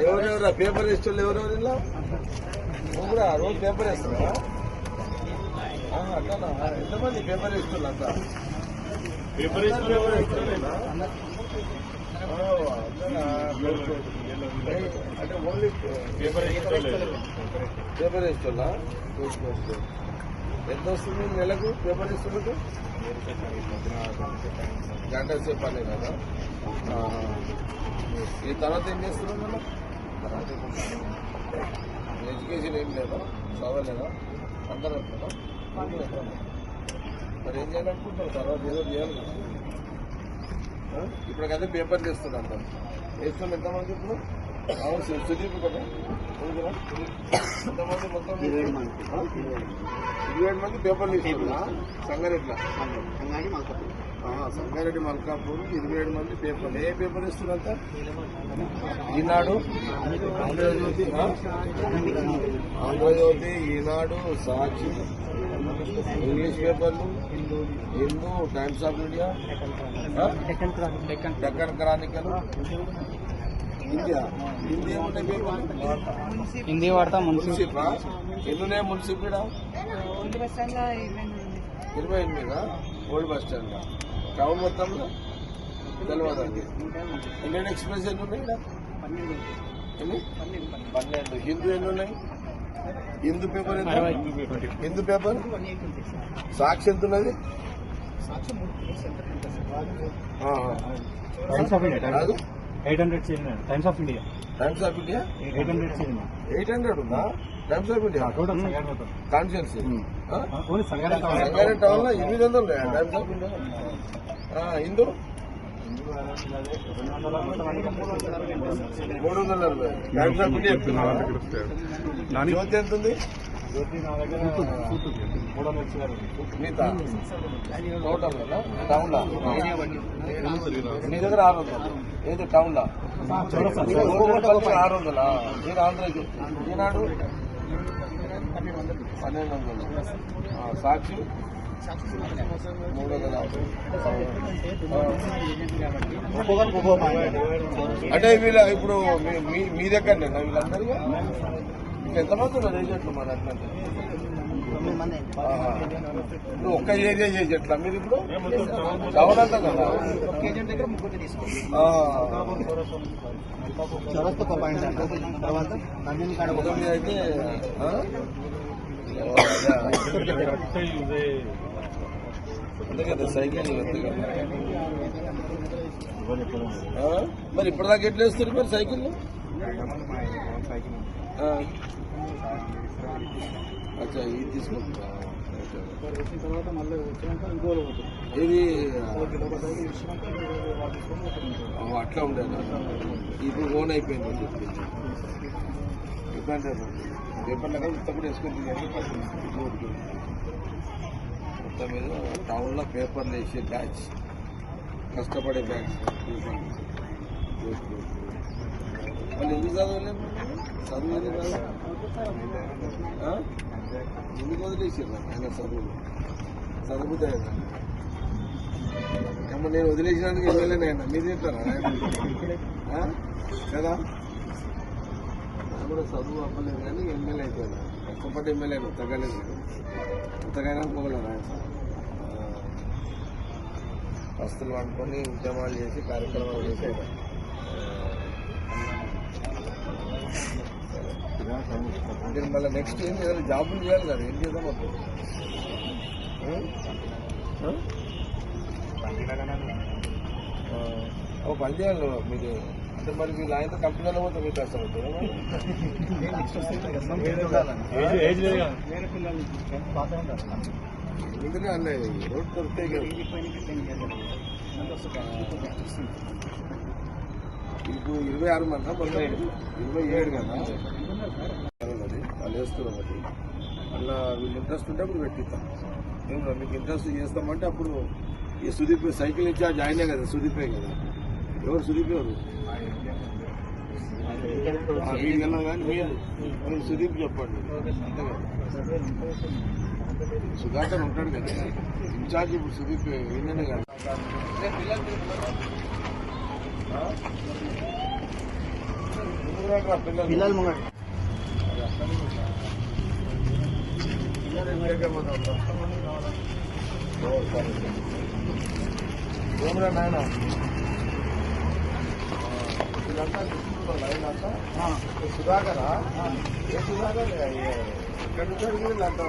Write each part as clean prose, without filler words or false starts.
ఎవరెవరా paper వేసేవాళ్ళు ఎవరెవరు ఇలా నువ్వు కూడా రోజు పేపర్ వేస్తావా? అట్లా ఎంతమంది పేపర్ వేస్తున్నా అంతా పేపర్ అంటే ఓన్లీ పేపర్ వేస్తున్నా. ఎంత వస్తుంది నెలకు పేపర్ ఇస్తున్నట్టు? గంట సేపు పని కదా. ఈ తర్వాత ఏం చేస్తున్నాం మనం? ఎడ్యుకేషన్ ఏం లేదా? చదవలేదా? అందరూ అంటున్నా మరి ఏం చేయాలనుకుంటున్నాం? తర్వాత ఏదో చేయాలి కదా. ఇప్పటికైతే పేపర్ చేస్తున్నాం అంటారు. వేస్తున్నాం ఎంతమంది ఇప్పుడు? అవును సుదీప్ కదా ఎంతమంది? మొత్తం 27 మంది పేపర్లు ఇస్తున్నా. సంగారెడ్డిలో సంగారెడ్డి మల్కాపూర్ 27 మంది పేపర్లు. ఏ పేపర్ ఇస్తున్నంత? ఈనాడు, ఆంధ్రజ్యోతి, ఈనాడు, సాక్షి, ఇంగ్లీష్ పేపర్లు, Hindu, times of India, Deccan Chronicle, Hindi ఏమున్నాయి పేపర్లు? హిందీ వాడతా. మున్సిపా ఎన్నున్నాయి? మున్సిపా 28 ఓల్డ్ బస్ స్టాండ్ టౌన్ మొత్తంలో తెలియదండి. ఇండియన్ ఎక్స్ప్రెస్ ఎన్ని ఉన్నాయి? 12. హిందూ ఎన్ని ఉన్నాయి? హిందూ పేపర్ ఎంత? హిందూ పేపర్ సాక్షి ఎంత ఉన్నది? Times of India 800 Times of India 800 ఉందా? టైమ్స్ ఆఫ్ ఇండియా కాన్షియన్స్ సంగారెడ్డి టౌన్ లో 800 ఉన్నాయా Times of India? Hindu 340 Times of India. Jyothi ఎంత ఉంది? టోటల్ కదా టౌన్ లో నీ దగ్గర 600. ఏది టౌన్ లో 600? మీరు ఆంధ్రకి ఈనాడు 1200. సాక్షి 350. అంటే వీళ్ళ ఇప్పుడు మీ దగ్గరనే వీళ్ళందరూ ఎంతమంది ఉన్నారు ఏజెంట్లు? మరి అట్లంటే ఇప్పుడు ఒక్క ఏరియా ఏజెంట్లా మీరు? ఇప్పుడు టౌన్ అంతా కదా అయితే అంతే కదా సైకిల్ అంతే కదా. మరి ఇప్పటిదాకా ఎట్లా వేస్తారు మరి సైకిల్? అచ్చా ఇది తీసుకుంటా. ఇది అట్లా ఉండేది. ఇప్పుడు ఓన్ అయిపోయింది. పేపర్లో కదా ఇంతప్పుడు వేసుకుంటుంది. మొత్తం మీద టౌన్లో పేపర్లు వేసే బ్యాచ్, కష్టపడే బ్యాచ్. వాళ్ళు ఎందుకు చదవలేదు? చదువు ఎందుకు వదిలేసారు ఆయన? చదువుతాయి అమ్మ. నేను వదిలేసినందుకు ఎమ్మెల్యేనే అయినా మీరు చెప్తారా కదా? కూడా చదువు అవ్వలేదు కానీ ఎమ్మెల్యే అయిపోయినా. కష్టపడి ఎమ్మెల్యే తగ్గలేదు. అంతకైనా పోగలరు ఆయన. వస్తువులు వండుకొని ఉద్యమాలు చేసి కార్యక్రమాలు చేసేది. మీరు మళ్ళీ నెక్స్ట్ ఏం చేయాలి? జాబులు చేయాలి కదా. ఏం చేద్దాం అప్పుడు? పని చేయాలి మీరు. అంటే మరి మీరు ఆయనతో కంపెనీలో పోతే మీకు కష్టం అవుతుంది. ఎందుకంటే అన్నయ్య రోడ్డు దొరికితే ఇప్పుడు 26 మంది మొత్తం 27 కదా వాళ్ళు వేస్తున్నాం. ఒకటి అలా వీళ్ళు ఇంట్రెస్ట్ ఉంటే అప్పుడు పెట్టిస్తాం. మేము మీకు ఇంట్రెస్ట్ చేస్తామంటే అప్పుడు ఈ సుదీప్ సైకిల్ ఇన్ఛార్జ్ ఆయనే కదా, సుదీపే కదా. ఎవరు సుదీప్? ఎవరు వీళ్ళన్నా కానీ మీరు సుదీప్ చెప్పండి. అంతే కదా. సుధాకర్ ఉంటాడు కదా ఇన్ఛార్జ్. ఇప్పుడు సుదీప్ ఈయననే కదా. పిల్లలు ముంగడు ఏమరా నాయన వీళ్ళంతా వీళ్ళంతా సుధాకరా ఏ సుధాకర్ ఎక్కడి నుంచి అడిగి వీళ్ళంతా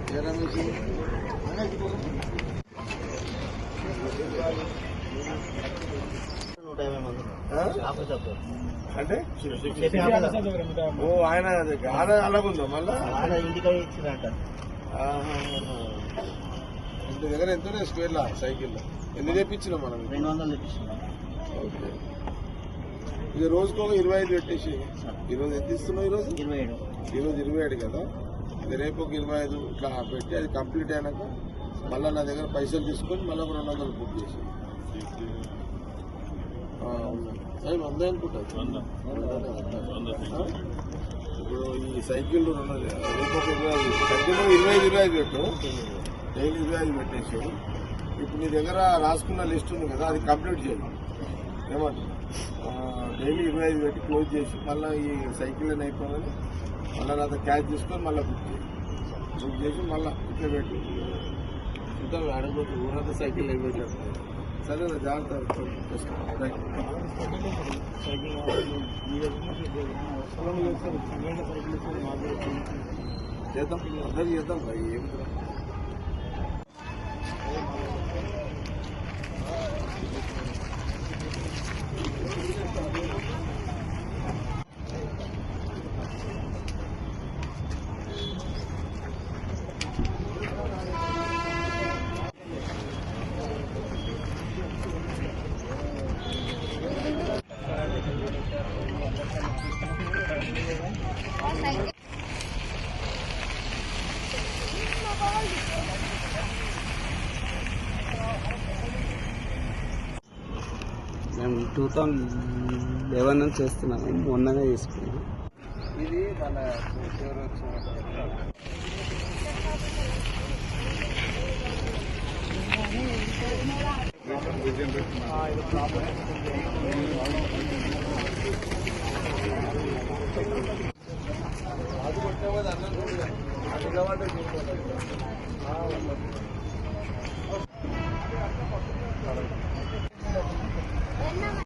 ఏ రమేష్ అంటే ఓ ఆయన అలాగుందా మళ్ళా ఇంటికి ఇచ్చిరంట ఇంటి దగ్గర ఎంతో స్క్వేర్లా సైకిల్ ఎన్ని తెప్పించినాం మనం 200 తెప్పించినాం. ఓకే ఇక రోజుకు ఒక 25 పెట్టేసి ఈరోజు ఎంత ఇస్తున్నావు ఈరోజు 27 ఈరోజు 27 కదా ఇక రేపు ఒక 25 ఇట్లా పెట్టి అది కంప్లీట్ అయినాక మళ్ళీ నా దగ్గర పైసలు తీసుకొని మళ్ళీ ఒక 200 బుక్ చేసి అవి 100 అనుకుంటారు ఇప్పుడు ఈ సైకిల్ రేపు ఒక 25 పెట్టు డైలీ 25 పెట్టేసి ఇప్పుడు నీ దగ్గర రాసుకున్న లిస్ట్ ఉంది కదా అది కంప్లీట్ చేయాలి ఏమంటారు డైలీ 25 పెట్టి క్లోజ్ చేసి మళ్ళీ ఈ సైకిల్ అని అయిపోయిందని మళ్ళీ నాతో క్యాష్ తీసుకొని మళ్ళీ బుక్ చేసి మళ్ళీ ఇట్లా పెట్టి ఇంకా అడగబోతు ఊరంతా సైకిల్ అయిపోయాడు సరే జాగ్రత్త చేద్దాం అందరూ చేద్దాం ఏమిటి మేము 2011 నుంచి చేస్తున్నాము, మొన్ననే చేసుకున్నాం. ఇది మన అది కొట్టేవాడు అన్నం